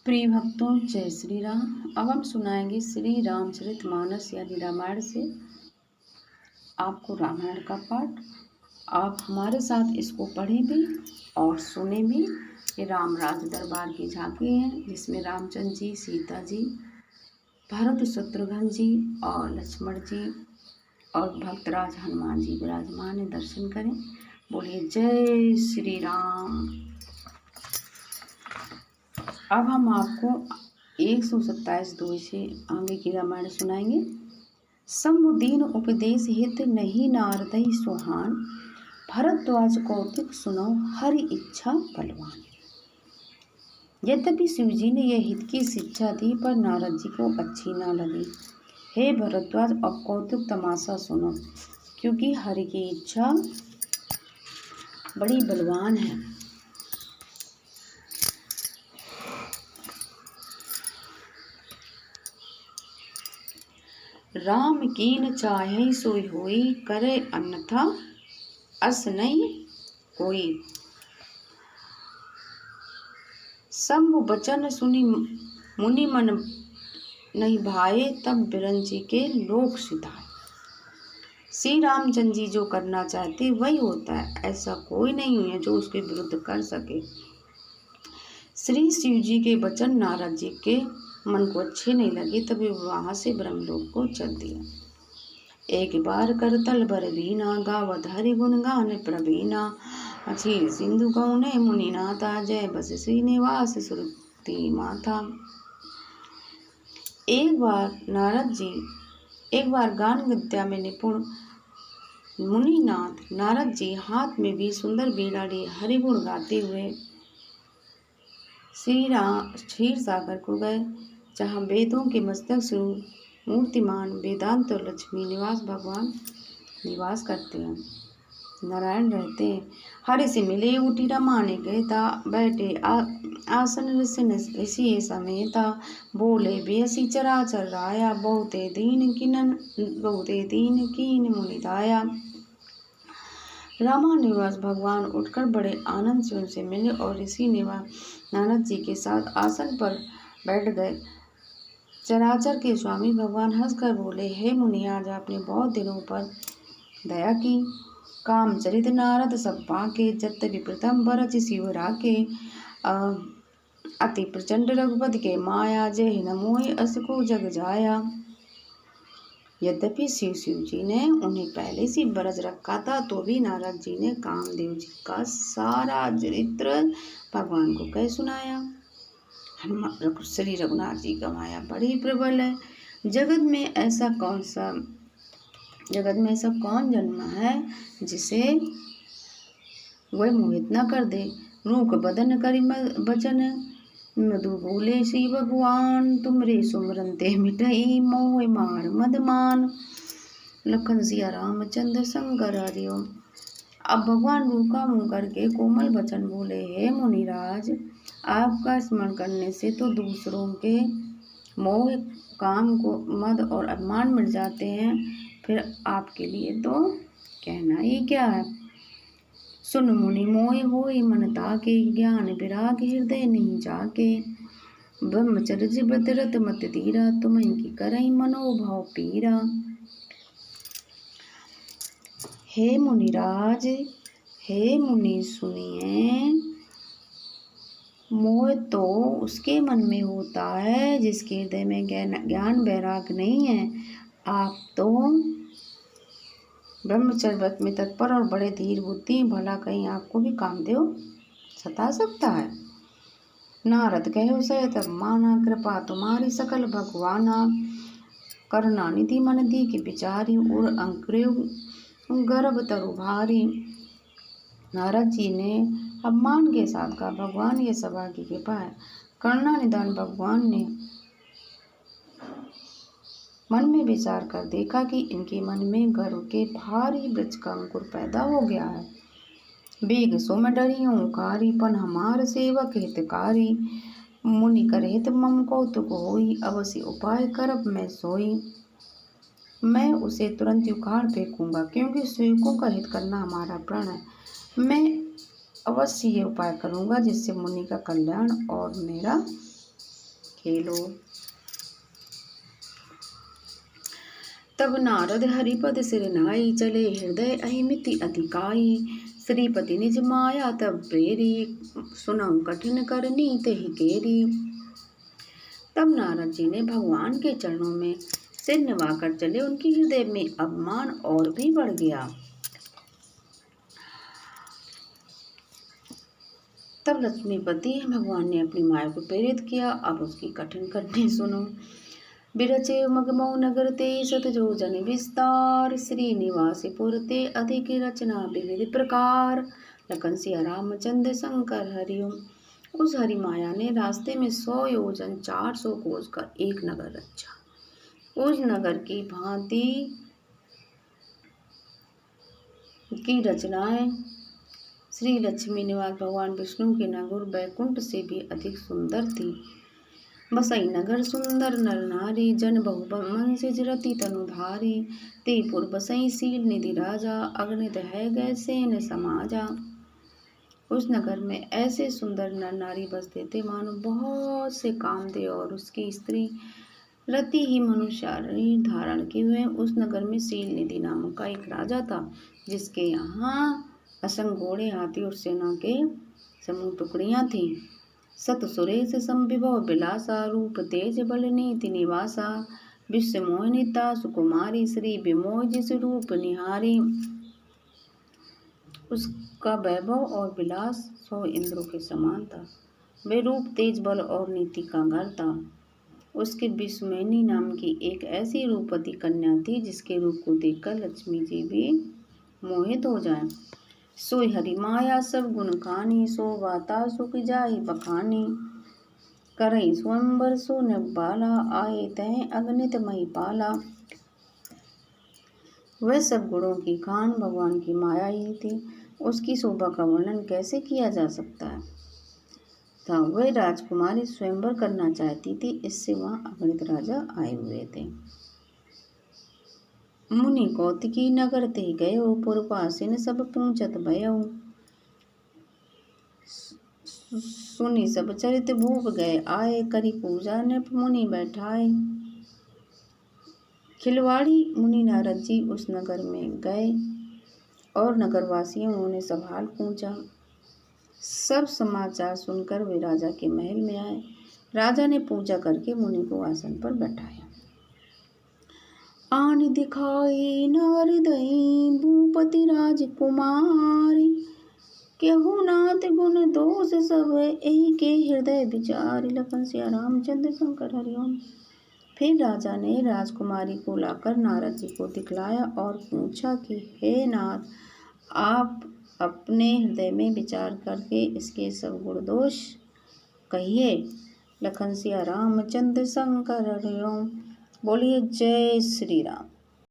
प्रिय भक्तों, जय श्री राम। अब हम सुनाएंगे श्री रामचरितमानस यानी रामायण से आपको रामायण का पाठ। आप हमारे साथ इसको पढ़ें भी और सुने भी। ये रामराज दरबार की झांकी है जिसमें रामचंद्र जी, सीता जी, भरत शत्रुघ्न जी और लक्ष्मण जी और भक्तराज हनुमान जी विराजमान है। दर्शन करें। बोलिए जय श्री राम। अब हम आपको 127 2 से आगे की रामायण सुनाएंगे। समुदीन उपदेश हित नहीं नारदई सुहान, भरद्वाज कौतुक सुनो हरि इच्छा बलवान। यद्यपि शिव जी ने यह हित की शिक्षा दी पर नारद जी को अच्छी ना लगी। हे भरद्वाज, अब कौतुक तमाशा सुनो, क्योंकि हरि की इच्छा बड़ी बलवान है। राम कीन चाहे सोई होई, करे अन्यथा अस नहीं कोई। शंभु बचन सुनी मुनि मन नहीं भाए, तब बिरंची के लोक सिधाए। श्री रामचंद्र जी जो करना चाहते वही होता है, ऐसा कोई नहीं है जो उसके विरुद्ध कर सके। श्री शिव जी के वचन नारद जी के मन को अच्छे नहीं लगे, तभी वहां से ब्रह्मलोक को चल दिया। एक बार करतल बर बीना, गावत हरि गुण गान प्रवीणा। क्षीर सिंधु गौने मुनि नाथा, जय बस श्रीनिवास सुरति माथा। एक बार गान विद्या में निपुण मुनिनाथ नारद जी हाथ में भी सुंदर बीड़ा लिए हरिगुण गाते हुए क्षीर सागर को गए, जहाँ वेदों के मस्तक स्वरूप मूर्तिमान वेदांत और लक्ष्मी निवास भगवान निवास करते हैं, नारायण रहते हैं। हरि से मिले उठी रमाने कहता, बैठे आसन ऋषि समेता। बोले बेसी चराचर राया, बहुते दीन कीन मुनि दाया। रामा निवास भगवान उठकर बड़े आनंद से उनसे मिले और ऋषि निवास नारद जी के साथ आसन पर बैठ गए। चराचर के स्वामी भगवान हंसकर बोले, हे मुनि, आज आपने बहुत दिनों पर दया की। कामचरित नारद सब पाके, जत प्रथम बरच शिव राके। अति प्रचंड रघुपति के माया, जय न मोहि अस को जग जाया। यद्यपि शिव जी ने उन्हें पहले से बरस रखा था, तो भी नारद जी ने कामदेव जी का सारा चरित्र भगवान को कह सुनाया। श्री रघुनाथ जी का माया बड़ी प्रबल है। जगत में ऐसा कौन जन्म है जिसे वह मोहित न कर दे। रूख बदन करि बचन, मधु बोले श्री भगवान। तुमरे सुमरन ते मिटई, मोह मार मदमान। लखन सिया रामचंद्र शंकर हरिओम। अब भगवान रूखा मुंह करके कोमल वचन बोले, हे मुनिराज, आपका स्मरण करने से तो दूसरों के मोह, काम को मद और अभिमान मिट जाते हैं, फिर आपके लिए तो कहना ही क्या है। सुन मुनि मोह होई मन ताके, ज्ञान विराग हृदय नहीं जाके। ब्रह्मचर्य व्रत रत मत धीरा, तुम्हें की करई मनोभाव पीरा। हे मुनिराज, हे मुनि सुनिए, मोह तो उसके मन में होता है जिसके हृदय में ज्ञान वैराग नहीं है। आप तो ब्रह्मचर्य व्रत में तत्पर और बड़े धीर बुद्धि, भला कहीं आपको भी कामदेव सता सकता है। नारद कहे उसे तब माना, कृपा तुम्हारी सकल भगवाना। करुणा निधि मन दी की बिचारी, उर अंकुर गर्भ तरु भारी। नारद जी ने अपमान के साथ कहा, भगवान ये सभा की कृपा है। करुणा निधान भगवान ने मन में विचार कर देखा कि इनके मन में गर्व के भारी वृक्ष का अंकुर पैदा हो गया है। बेग सोम डरियो कारीपन, हमार सेवक हितकारी। मुनि कर हित मम कौतुक होई, अवश्य उपाय करब मैं सोई। मैं उसे तुरंत उखाड़ फेंकूंगा, क्योंकि सेवकों का हित करना हमारा प्रण है। मैं अवश्य ये उपाय करूंगा जिससे मुनि का कल्याण और मेरा खेलो। तब नारद हरिपद सिर नाई, चले हृदय अहिमिति अधिकाई। श्रीपति निज माया तब प्रेरी, सुनऊ कठिन करनी तेहि केरी। तब नारद जी ने भगवान के चरणों में सिर निवाकर चले। उनके हृदय में अभिमान और भी बढ़ गया। तब लक्ष्मीपति भगवान ने अपनी माया को प्रेरित किया। अब उसकी कठिन करनी सुनो। बिरचे मगमऊ नगर ते, सत जो जन विस्तार। श्रीनिवासपुर ते अधिक रचना विविध प्रकार। लखन सिया रामचंद्र शंकर हरिओम। उस हरि माया ने रास्ते में 100 योजन 400 कोस का एक नगर रचा। उस नगर की भांति की रचनाएं श्री लक्ष्मी निवास भगवान विष्णु के नगर बैकुंठ से भी अधिक सुंदर थी। बसई नगर सुंदर नर नारी, जन बहु मन से रति तनुधारी। तेपुर बसई सील निधि राजा, अग्नित है गए सेन समाजा। उस नगर में ऐसे सुंदर नर नारी बसते थे मानो बहुत से कामदेव और उसकी स्त्री रति ही मनुष्य शरीर धारण किए हुए। उस नगर में सील निधि नामक का एक राजा था, जिसके यहाँ असंग घोड़े, हाथी और सेना के समूह टुकड़ियां थीं। सत सुरेश संविभव विलासा, रूप तेज बल नीति निवासा। विश्व मोहिनीता सुकुमारी, श्री विमोह जिस रूप निहारी। उसका वैभव और विलास 100 इंद्रों के समान था। वे रूप तेज बल और नीति का घर था। उसके विश्वमेनी नाम की एक ऐसी रूपवती कन्या थी, जिसके रूप को देखकर लक्ष्मी जी भी मोहित हो जाए। सोई हरि माया सब गुण खानी, शोभाता सुख जाहि बखानी। करई स्वयंवर सो बाला, आए तय अगणित मही पाला। वह सब गुणों की खान भगवान की माया ही थी। उसकी शोभा का वर्णन कैसे किया जा सकता है था। वह राजकुमारी स्वयंवर करना चाहती थी, इससे वहां अगणित राजा आए हुए थे। मुनि कौतिकी नगर ते गयो, पुरवासिन सब पूछत भयो। सुनी सब चरित भूप गए आए, करी पूजा नृप मुनि बैठाए। खिलवाड़ी मुनि नारद जी उस नगर में गए और नगरवासियों उन्होंने सब हाल पूछा। सब समाचार सुनकर वे राजा के महल में आए। राजा ने पूजा करके मुनि को आसन पर बैठाया। आन दिखाई नारदई भूपति राजकुमारी, केहू नाथ गुण दोष सब एही के हृदय विचार। लखन सिया रामचंद्र शंकर हरिओम। फिर राजा ने राजकुमारी को लाकर नारद जी को दिखलाया और पूछा कि हे नाथ, आप अपने हृदय में विचार करके इसके सब गुण दोष कहिए। लखन सिया रामचंद्र शंकर हरिओम। बोलिए जय श्री राम।